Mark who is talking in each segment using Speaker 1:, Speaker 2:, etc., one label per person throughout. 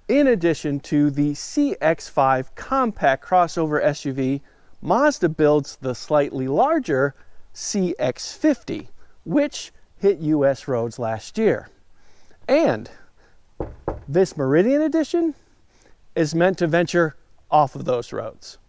Speaker 1: In addition to the CX-5 compact crossover SUV, Mazda builds the slightly larger CX-50, which hit US roads last year. And this Meridian Edition is meant to venture off of those roads.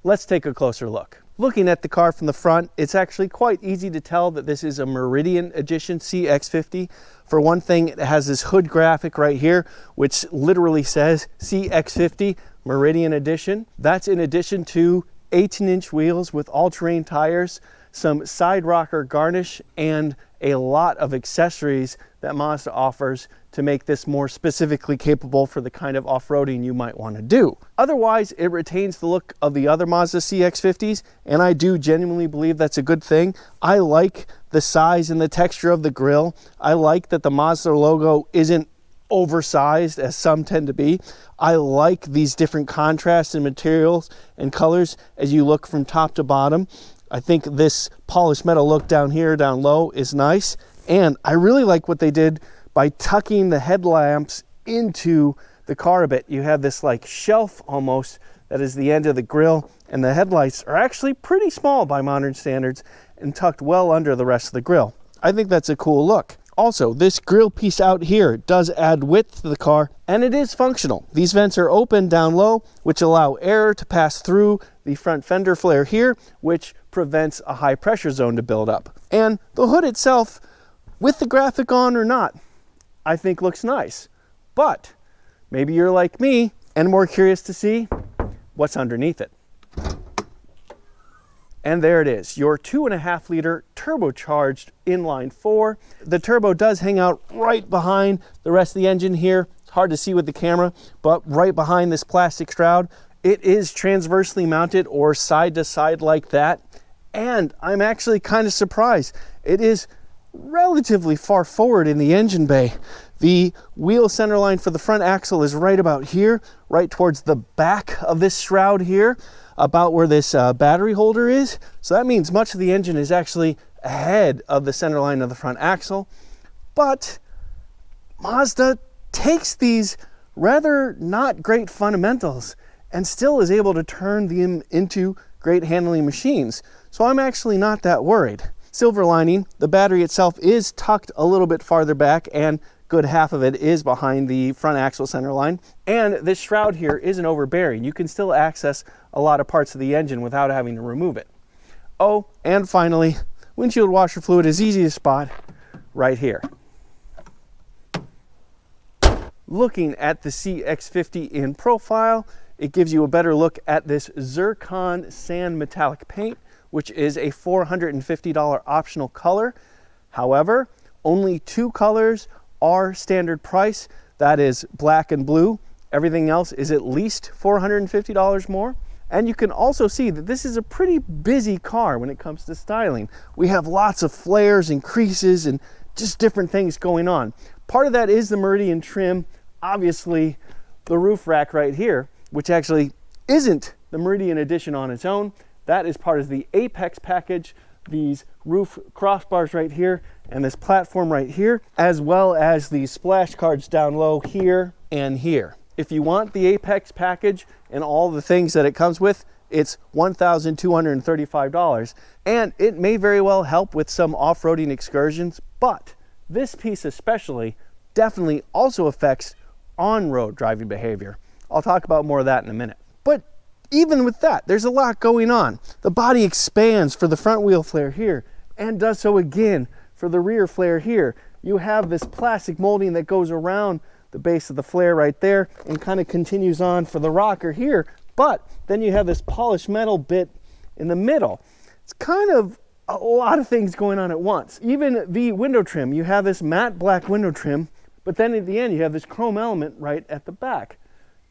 Speaker 1: Let's take a closer look. Looking at the car from the front, it's actually quite easy to tell that this is a Meridian Edition CX-50. For one thing, it has this hood graphic right here, which literally says CX-50 Meridian Edition. That's in addition to 18-inch wheels with all-terrain tires, some side rocker garnish, and a lot of accessories that Mazda offers to make this more specifically capable for the kind of off-roading you might want to do. Otherwise, it retains the look of the other Mazda CX-50s, and I do genuinely believe that's a good thing. I like the size and the texture of the grille. I like that the Mazda logo isn't oversized as some tend to be. I like these different contrasts in materials and colors as you look from top to bottom. I think this polished metal look down here, down low, is nice. And I really like what they did by tucking the headlamps into the car a bit. You have this like shelf almost that is the end of the grille, and the headlights are actually pretty small by modern standards and tucked well under the rest of the grille. I think that's a cool look. Also, this grille piece out here does add width to the car, and it is functional. These vents are open down low, which allow air to pass through the front fender flare here, which prevents a high pressure zone to build up. And the hood itself, with the graphic on or not, I think looks nice. But maybe you're like me and more curious to see what's underneath it. And there it is, your 2.5 liter turbocharged inline 4. The turbo does hang out right behind the rest of the engine here. It's hard to see with the camera, but right behind this plastic shroud. It is transversely mounted or side to side like that. And I'm actually kind of surprised. It is relatively far forward in the engine bay. The wheel center line for the front axle is right about here, right towards the back of this shroud here, about where this battery holder is. So that means much of the engine is actually ahead of the center line of the front axle. But Mazda takes these rather not great fundamentals and still is able to turn them into great handling machines. So I'm actually not that worried. Silver lining, the battery itself is tucked a little bit farther back, and good half of it is behind the front axle center line. And this shroud here isn't overbearing. You can still access a lot of parts of the engine without having to remove it. Oh, and finally, windshield washer fluid is easy to spot right here. Looking at the CX-50 in profile, it gives you a better look at this zircon sand metallic paint, which is a $450 optional color. However, only 2 colors are standard price. That is black and blue. Everything else is at least $450 more. And you can also see that this is a pretty busy car when it comes to styling. We have lots of flares and creases and just different things going on. Part of that is the Meridian trim. Obviously, the roof rack right here, which actually isn't the Meridian Edition on its own. That is part of the Apex package. These roof crossbars right here and this platform right here, as well as these splash guards down low here and here. If you want the Apex package and all the things that it comes with, it's $1,235. And it may very well help with some off-roading excursions, but this piece especially definitely also affects on-road driving behavior. I'll talk about more of that in a minute. But even with that, there's a lot going on. The body expands for the front wheel flare here and does so again for the rear flare here. You have this plastic molding that goes around the base of the flare right there and kind of continues on for the rocker here. But then you have this polished metal bit in the middle. It's kind of a lot of things going on at once. Even the window trim, you have this matte black window trim, but then at the end you have this chrome element right at the back.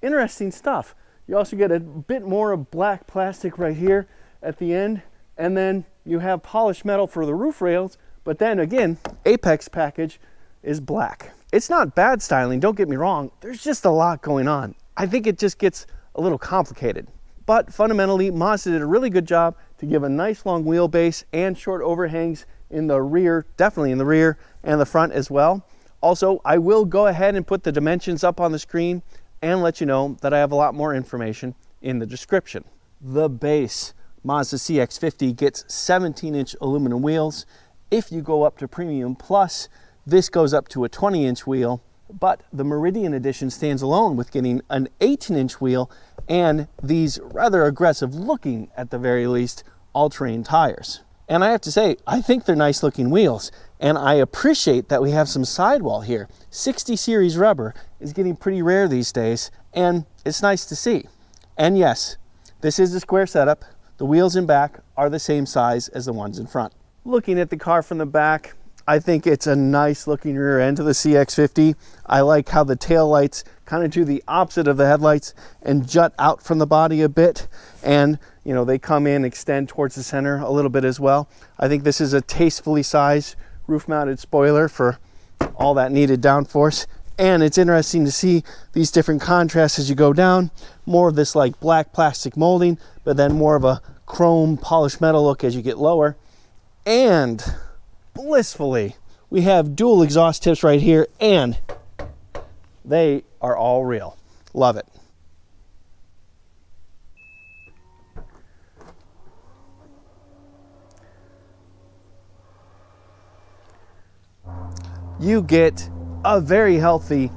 Speaker 1: Interesting stuff. You also get a bit more of black plastic right here at the end, and then you have polished metal for the roof rails, but then again, Apex package is black. It's not bad styling, don't get me wrong. There's just a lot going on. I think it just gets a little complicated. But fundamentally, Mazda did a really good job to give a nice long wheelbase and short overhangs in the rear, definitely in the rear and the front as well. Also, I will go ahead and put the dimensions up on the screen, and let you know that I have a lot more information in the description. The base Mazda CX-50 gets 17-inch aluminum wheels. If you go up to Premium Plus, this goes up to a 20-inch wheel, but the Meridian Edition stands alone with getting an 18-inch wheel and these rather aggressive looking, at the very least, all-terrain tires. And I have to say, I think they're nice looking wheels, and I appreciate that we have some sidewall here. 60 series rubber is getting pretty rare these days, and it's nice to see. And yes, this is a square setup. The wheels in back are the same size as the ones in front. Looking at the car from the back, I think it's a nice looking rear end to the CX-50. I like how the tail lights kind of do the opposite of the headlights and jut out from the body a bit. And, you know, they come in, extend towards the center a little bit as well. I think this is a tastefully sized roof mounted spoiler for all that needed downforce. And it's interesting to see these different contrasts as you go down. More of this like black plastic molding, but then more of a chrome polished metal look as you get lower. And blissfully, we have dual exhaust tips right here, and they are all real. Love it. You get a very healthy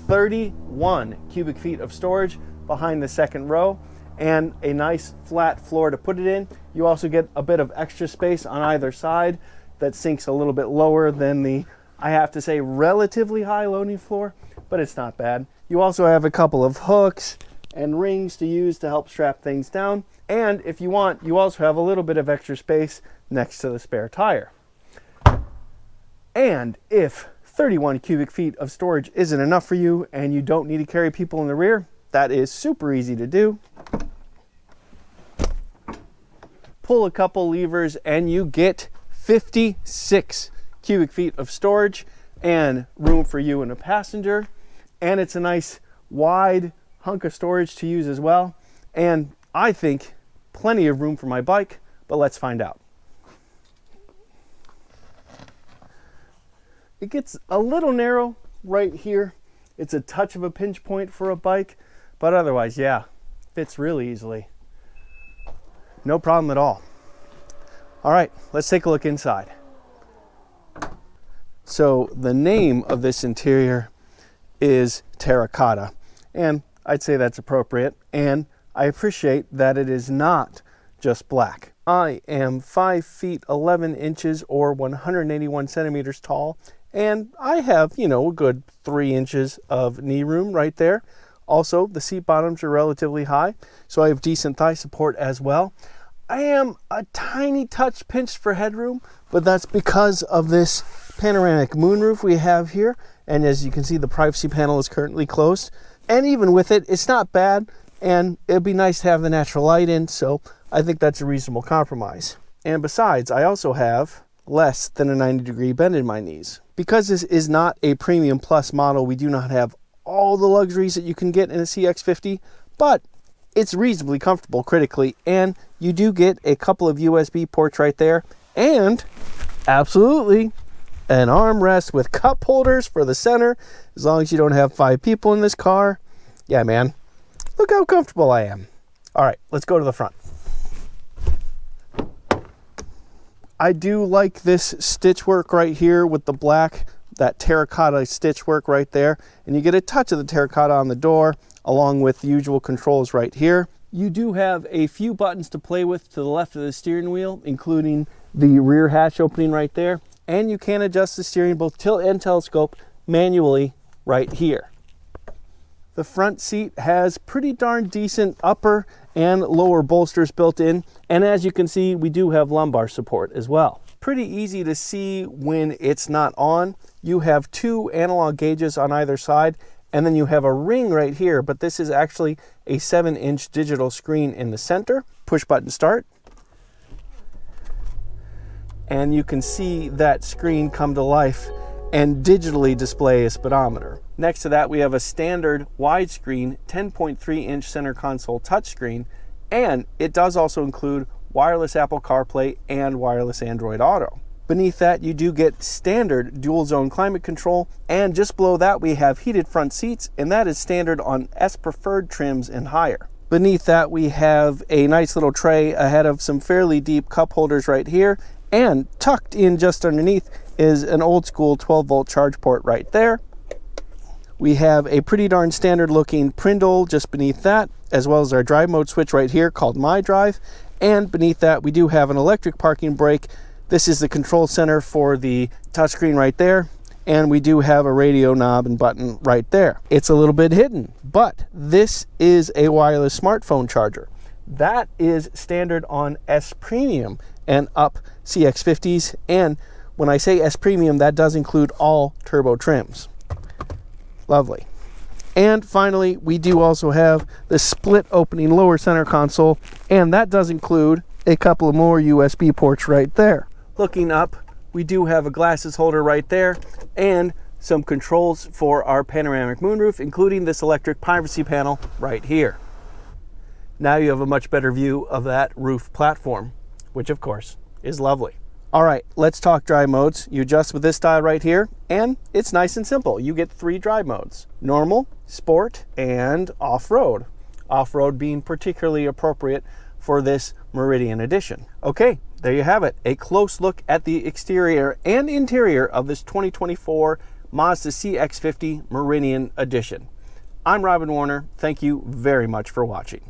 Speaker 1: 31 cubic feet of storage behind the second row and a nice flat floor to put it in. You also get a bit of extra space on either side that sinks a little bit lower than the, I have to say, relatively high loading floor, but it's not bad. You also have a couple of hooks and rings to use to help strap things down. And if you want, you also have a little bit of extra space next to the spare tire. And if 31 cubic feet of storage isn't enough for you and you don't need to carry people in the rear, that is super easy to do. Pull a couple levers and you get 56 cubic feet of storage and room for you and a passenger. And it's a nice wide hunk of storage to use as well. And I think plenty of room for my bike, but let's find out. It gets a little narrow right here. It's a touch of a pinch point for a bike, but otherwise, yeah, fits really easily. No problem at all. All right, let's take a look inside. So the name of this interior is Terracotta, and I'd say that's appropriate, and I appreciate that it is not just black. I am 5 feet 11 inches or 181 centimeters tall, and I have, you know, a good 3 inches of knee room right there. Also, the seat bottoms are relatively high, so I have decent thigh support as well. I am a tiny touch pinched for headroom, but that's because of this panoramic moonroof we have here. And as you can see, the privacy panel is currently closed. And even with it, it's not bad, and it'd be nice to have the natural light in, so I think that's a reasonable compromise. And besides, I also have less than a 90-degree bend in my knees. Because this is not a Premium Plus model, we do not have all the luxuries that you can get in a CX-50, but it's reasonably comfortable critically, and you do get a couple of USB ports right there, and absolutely an armrest with cup holders for the center, as long as you don't have 5 people in this car. Yeah, man, look how comfortable I am. All right, let's go to the front. I do like this stitch work right here with the black, that terracotta stitch work right there. And you get a touch of the terracotta on the door, along with the usual controls right here. You do have a few buttons to play with to the left of the steering wheel, including the rear hatch opening right there. And you can adjust the steering, both tilt and telescope, manually right here. The front seat has pretty darn decent upper and lower bolsters built in, and as you can see, we do have lumbar support as well. Pretty easy to see when it's not on. You have 2 analog gauges on either side, and then you have a ring right here, but this is actually a 7-inch digital screen in the center. Push button start, and you can see that screen come to life and digitally display a speedometer. Next to that, we have a standard widescreen 10.3-inch center console touchscreen, and it does also include wireless Apple CarPlay and wireless Android Auto. Beneath that, you do get standard dual zone climate control, and just below that we have heated front seats, and that is standard on S Preferred trims and higher. Beneath that, we have a nice little tray ahead of some fairly deep cup holders right here, and tucked in just underneath is an old school 12-volt charge port right there. We have a pretty darn standard looking Prindle just beneath that, as well as our drive mode switch right here called My Drive. And beneath that, we do have an electric parking brake. This is the control center for the touchscreen right there. And we do have a radio knob and button right there. It's a little bit hidden, but this is a wireless smartphone charger. That is standard on S Premium and up CX-50s. And when I say S Premium, that does include all turbo trims. Lovely. And finally, we do also have the split opening lower center console, and that does include a couple of more USB ports right there. Looking up, we do have a glasses holder right there and some controls for our panoramic moonroof, including this electric privacy panel right here. Now you have a much better view of that roof platform, which of course is lovely. All right, let's talk drive modes. You adjust with this dial right here, and it's nice and simple. You get 3 drive modes: normal, sport, and off-road. Off-road being particularly appropriate for this Meridian Edition. Okay, there you have it. A close look at the exterior and interior of this 2024 Mazda CX-50 Meridian Edition. I'm Robin Warner. Thank you very much for watching.